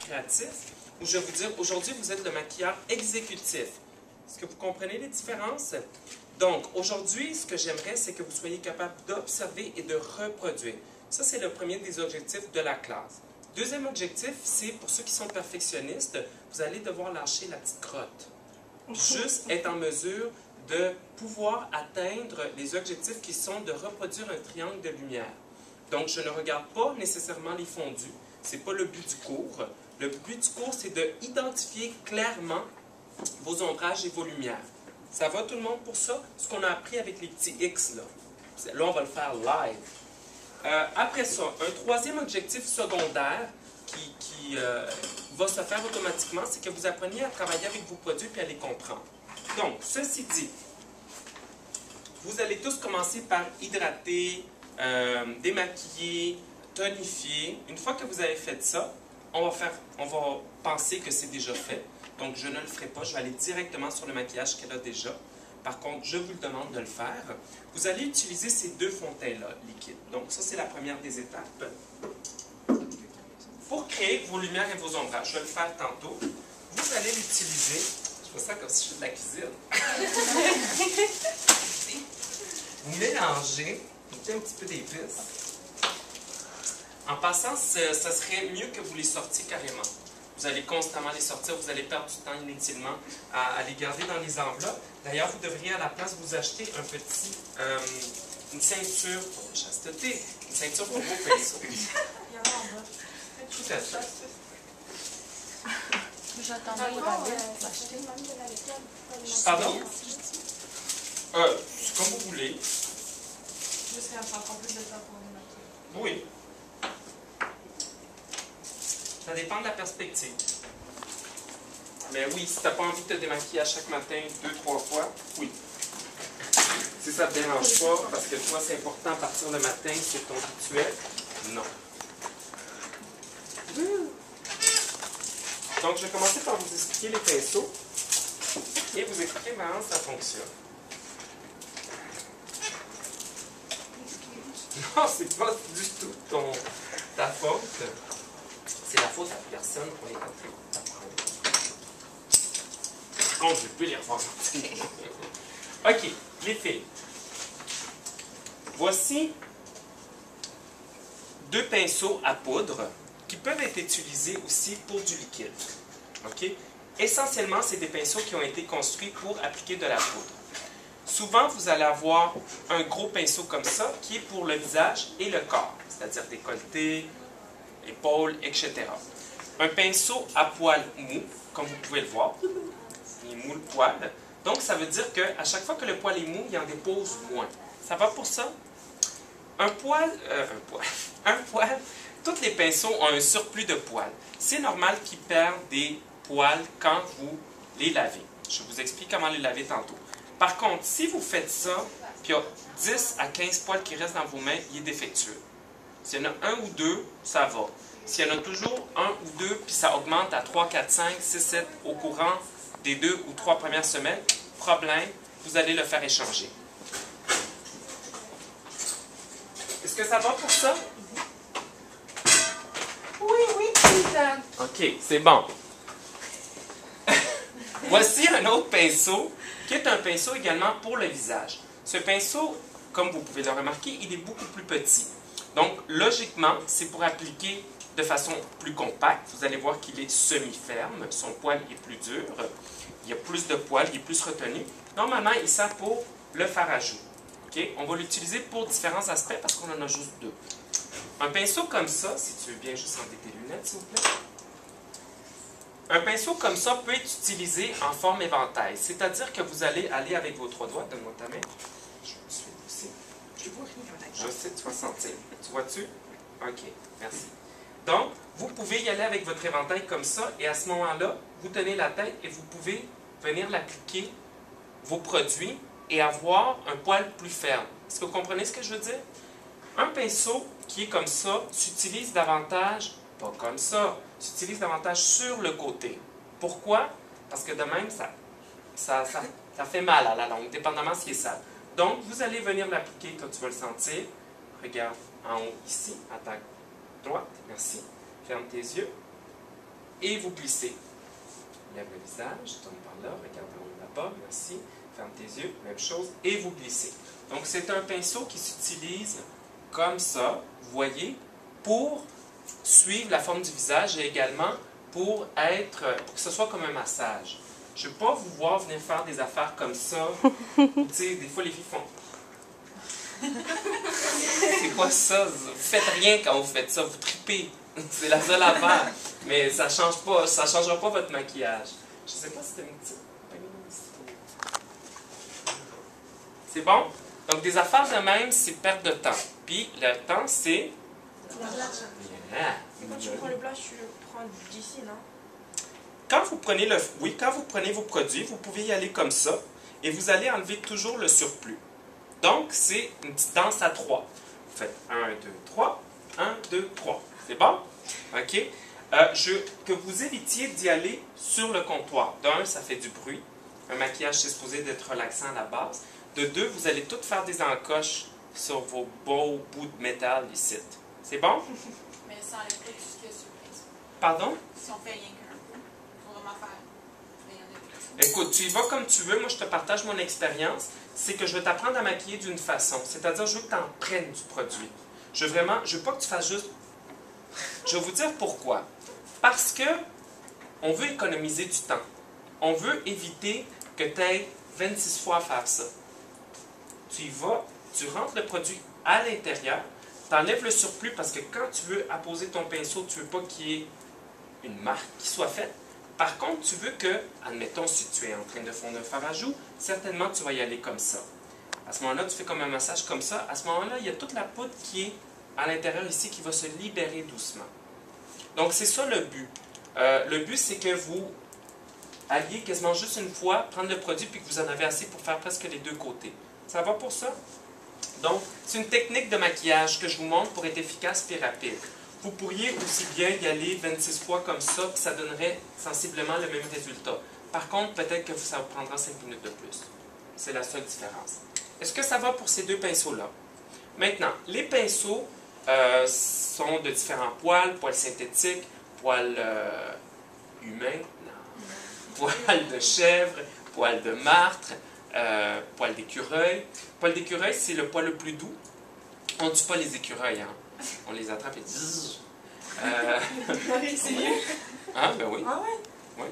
créatif, ou je vais vous dire, aujourd'hui, vous êtes le maquilleur exécutif. Est-ce que vous comprenez les différences? Donc, aujourd'hui, ce que j'aimerais, c'est que vous soyez capable d'observer et de reproduire. Ça, c'est le premier des objectifs de la classe. Deuxième objectif, c'est pour ceux qui sont perfectionnistes, vous allez devoir lâcher la petite crotte. Juste être en mesure de pouvoir atteindre les objectifs qui sont de reproduire un triangle de lumière. Donc, je ne regarde pas nécessairement les fondus. Ce n'est pas le but du cours. Le but du cours, c'est d'identifier clairement vos ombrages et vos lumières. Ça va tout le monde pour ça? Ce qu'on a appris avec les petits X, là. Là, on va le faire live. Après ça, un troisième objectif secondaire qui va se faire automatiquement, c'est que vous appreniez à travailler avec vos produits et à les comprendre. Donc, ceci dit, vous allez tous commencer par hydrater, démaquiller, tonifier. Une fois que vous avez fait ça, on va penser que c'est déjà fait. Donc, je ne le ferai pas. Je vais aller directement sur le maquillage qu'elle a déjà. Par contre, je vous le demande de le faire. Vous allez utiliser ces deux fonds de teint-là, liquides. Donc, ça, c'est la première des étapes. Pour créer vos lumières et vos ombrages, je vais le faire tantôt. Vous allez l'utiliser. Je fais ça comme si je fais de la cuisine. Vous mélangez, vous mettez un petit peu d'épices. En passant, ça serait mieux que vous les sortiez carrément. Vous allez constamment les sortir, vous allez perdre du temps inutilement à les garder dans les enveloppes. D'ailleurs, vous devriez à la place vous acheter une ceinture pour chasteté, une ceinture pour vos pinceaux. Tout à fait. Pardon? C'est comme vous voulez. Juste qu'elle prend encore plus de temps pour les maquiller. Oui. Ça dépend de la perspective. Mais oui, si tu n'as pas envie de te démaquiller à chaque matin 2-3 fois, oui. Si ça ne te dérange pas, parce que toi, c'est important à partir le matin, c'est ton rituel, non. Donc, je vais commencer par vous expliquer les pinceaux et vous expliquer comment ça fonctionne. Non, c'est pas du tout ta faute. C'est la faute à personne pour les contrôles. Oh, je peux les revoir. OK, les filles. Voici deux pinceaux à poudre qui peuvent être utilisés aussi pour du liquide. OK? Essentiellement, c'est des pinceaux qui ont été construits pour appliquer de la poudre. Souvent, vous allez avoir un gros pinceau comme ça qui est pour le visage et le corps, c'est-à-dire décolleté, épaules, etc. Un pinceau à poil mou, comme vous pouvez le voir, il est mou le poil. Donc, ça veut dire qu'à chaque fois que le poil est mou, il en dépose moins. Ça va pour ça? Un poil, tous les pinceaux ont un surplus de poils. C'est normal qu'ils perdent des poils quand vous les lavez. Je vous explique comment les laver tantôt. Par contre, si vous faites ça, puis il y a 10 à 15 poils qui restent dans vos mains, il est défectueux. S'il y en a un ou deux, ça va. S'il y en a toujours un ou deux, puis ça augmente à 3, 4, 5, 6, 7 au courant des 2 ou 3 premières semaines, problème, vous allez le faire échanger. Est-ce que ça va pour ça? Oui, Suzanne. OK, c'est bon. Voici un autre pinceau, qui est un pinceau également pour le visage. Ce pinceau, comme vous pouvez le remarquer, il est beaucoup plus petit. Donc, logiquement, c'est pour appliquer de façon plus compacte. Vous allez voir qu'il est semi-ferme. Son poil est plus dur. Il y a plus de poils, il est plus retenu. Normalement, il sert pour le fard à joues. Okay? On va l'utiliser pour différents aspects parce qu'on en a juste deux. Un pinceau comme ça, si tu veux bien juste enlever tes lunettes, s'il vous plaît. Un pinceau comme ça peut être utilisé en forme éventail. C'est-à-dire que vous allez aller avec vos 3 doigts. Donne-moi ta main. Je me suis aussi. Je vois rien. Je sais, tu vas sentir. Tu vois-tu? OK, merci. Donc, vous pouvez y aller avec votre éventail comme ça, et à ce moment-là, vous tenez la tête et vous pouvez venir l'appliquer vos produits et avoir un poil plus ferme. Est-ce que vous comprenez ce que je veux dire? Un pinceau qui est comme ça s'utilise davantage, pas comme ça, s'utilise davantage sur le côté. Pourquoi? Parce que de même, ça fait mal à la longue, dépendamment s'il est sale. Donc, vous allez venir l'appliquer quand tu vas le sentir. Regarde en haut ici, à ta droite, merci. Ferme tes yeux. et vous glissez. Lève le visage, tourne par là, regarde en haut là-bas, merci. Ferme tes yeux, même chose, et vous glissez. Donc, c'est un pinceau qui s'utilise comme ça, vous voyez, pour suivre la forme du visage et également pour que ce soit comme un massage. Je ne veux pas vous voir venir faire des affaires comme ça. Tu sais, des fois, les filles font... C'est quoi ça? Vous faites rien quand vous faites ça, vous tripez. C'est la seule affaire. Mais ça change pas, ça ne changera pas votre maquillage. Je ne sais pas si c'était une petite... C'est bon? Donc, des affaires de même, c'est perte de temps. Puis, le temps, c'est... Quand tu prends le blush, tu le prends d'ici, non? Quand vous prenez quand vous prenez vos produits, vous pouvez y aller comme ça. Et vous allez enlever toujours le surplus. Donc, c'est une petite danse à 3. Vous faites 1, 2, 3. 1, 2, 3. C'est bon? OK? Que vous évitiez d'y aller sur le comptoir. D'un, ça fait du bruit. Un maquillage, c'est supposé d'être relaxant à la base. De deux, vous allez toutes faire des encoches sur vos beaux bouts de métal ici. C'est bon? Mais ça enlève pas tout ce qu'il y a sur le pinceau. Pardon? Si on fait rien qu'un peu, il faut vraiment faire rien de plus. Écoute, tu y vas comme tu veux. Moi, je te partage mon expérience. C'est que je vais t'apprendre à maquiller d'une façon. C'est-à-dire, je veux que tu en prennes du produit. Je veux pas que tu fasses juste... Je vais vous dire pourquoi. Parce que on veut économiser du temps. On veut éviter que tu aies 26 fois à faire ça. Tu y vas, tu rentres le produit à l'intérieur, tu enlèves le surplus parce que quand tu veux apposer ton pinceau, tu ne veux pas qu'il y ait une marque qui soit faite. Par contre, tu veux que, admettons, si tu es en train de fondre un fard à joues, certainement tu vas y aller comme ça. À ce moment-là, tu fais comme un massage comme ça. À ce moment-là, il y a toute la poudre qui est à l'intérieur ici qui va se libérer doucement. Donc, c'est ça le but. Le but, c'est que vous alliez quasiment juste une fois, prendre le produit, puis que vous en avez assez pour faire presque les deux côtés. Ça va pour ça? Donc, c'est une technique de maquillage que je vous montre pour être efficace et rapide. Vous pourriez aussi bien y aller 26 fois comme ça, puis ça donnerait sensiblement le même résultat. Par contre, peut-être que ça vous prendra 5 minutes de plus. C'est la seule différence. Est-ce que ça va pour ces deux pinceaux-là? Maintenant, les pinceaux sont de différents poils, poils synthétiques, poils humains, poils de chèvre, poils de martre, poils d'écureuil. Poils d'écureuil, c'est le poil le plus doux. On ne tue pas les écureuils, hein? On les attrape et dit... C'est mieux. Hein? Ben oui. Ah ouais? Oui.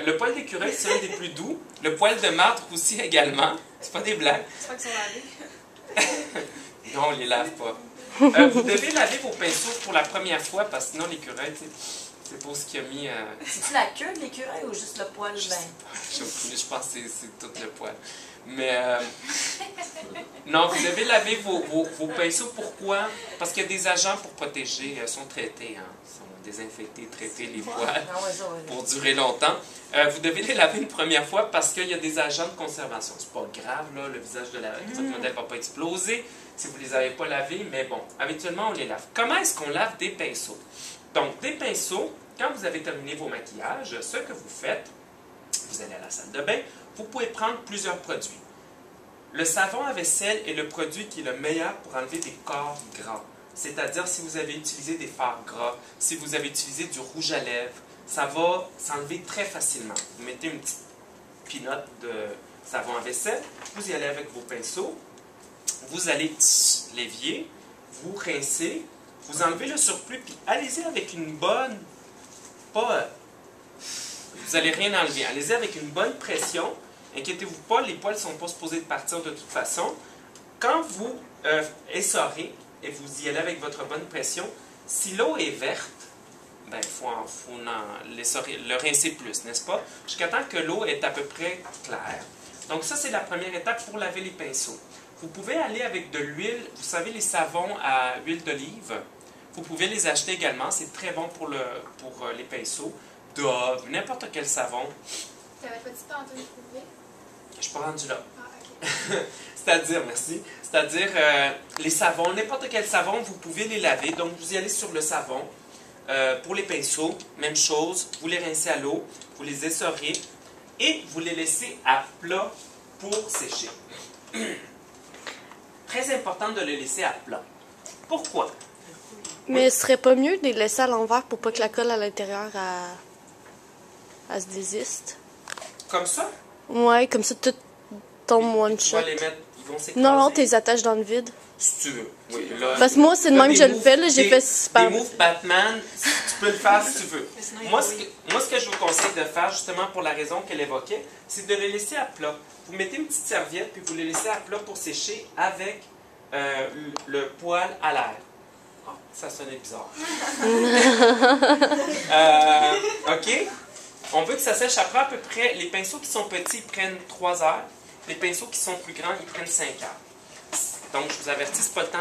Le poil d'écureuil, c'est un des plus doux. Le poil de martre aussi également. C'est pas des blagues. C'est pas qu'ils sont lavés. Non, on les lave pas. Vous devez laver vos pinceaux pour la première fois parce que sinon l'écureuil, c'est pour ce qu'il a mis... C'est-tu la queue de l'écureuil ou juste le poil? Je pense que c'est tout le poil. Mais non, vous devez laver vos pinceaux. Pourquoi? Parce qu'il y a des agents pour protéger, sont traités, hein, sont désinfectés, traités les poils pour durer longtemps. Vous devez les laver une première fois parce qu'il y a des agents de conservation. C'est pas grave, là, le visage de votre modèle ne va pas exploser si vous ne les avez pas lavés, mais bon, habituellement on les lave. Comment est-ce qu'on lave des pinceaux? Donc, des pinceaux, quand vous avez terminé vos maquillages, ce que vous faites, vous allez à la salle de bain, vous pouvez prendre plusieurs produits. Le savon à vaisselle est le produit qui est le meilleur pour enlever des corps gras. C'est-à-dire, si vous avez utilisé des fards gras, si vous avez utilisé du rouge à lèvres, ça va s'enlever très facilement. Vous mettez une petite pinotte de savon à vaisselle, vous y allez avec vos pinceaux, vous allez l'évier, vous rincez, vous enlevez le surplus, puis allez-y avec une bonne... Vous n'allez rien enlever. Allez-y avec une bonne pression. Inquiétez-vous pas, les poils ne sont pas supposés de partir de toute façon. Quand vous essorez et vous y allez avec votre bonne pression, si l'eau est verte, ben, il faut le rincer plus, n'est-ce pas? Jusqu'à temps que l'eau est à peu près claire. Donc ça, c'est la première étape pour laver les pinceaux. Vous pouvez aller avec de l'huile, vous savez, les savons à huile d'olive. Vous pouvez les acheter également, c'est très bon pour les pinceaux. Dove, n'importe quel savon. Tu n'avais pas dit tantôt, je pouvais? Je ne suis pas rendu là. Ah, ok. C'est-à-dire, merci, c'est-à-dire les savons, n'importe quel savon, vous pouvez les laver. Donc, vous y allez sur le savon. Pour les pinceaux, même chose, vous les rincez à l'eau, vous les essorez et vous les laissez à plat pour sécher. Très important de les laisser à plat. Pourquoi? Mais ce serait pas mieux de les laisser à l'envers pour pas que la colle à l'intérieur elle se désiste? Comme ça, Ouais, comme ça tout tombe one tu shot. vas les mettre, ils vont s'écraser. Non, tu les attaches dans le vide. Si tu veux. Oui, là, Parce que moi, c'est de là, même que des je le fais, là, j'ai des- fait super Des moves Batman, tu peux le faire si tu veux. Mais sinon, il Moi, faut- ce que je vous conseille de faire, justement pour la raison qu'elle évoquait, c'est de les laisser à plat. Vous mettez une petite serviette, puis vous les laissez à plat pour sécher avec le poil à l'air. Ah, ça sonnait bizarre. OK? On veut que ça sèche après à peu près. Les pinceaux qui sont petits, ils prennent 3 heures. Les pinceaux qui sont plus grands, ils prennent 5 heures. Donc, je vous avertis, c'est pas le temps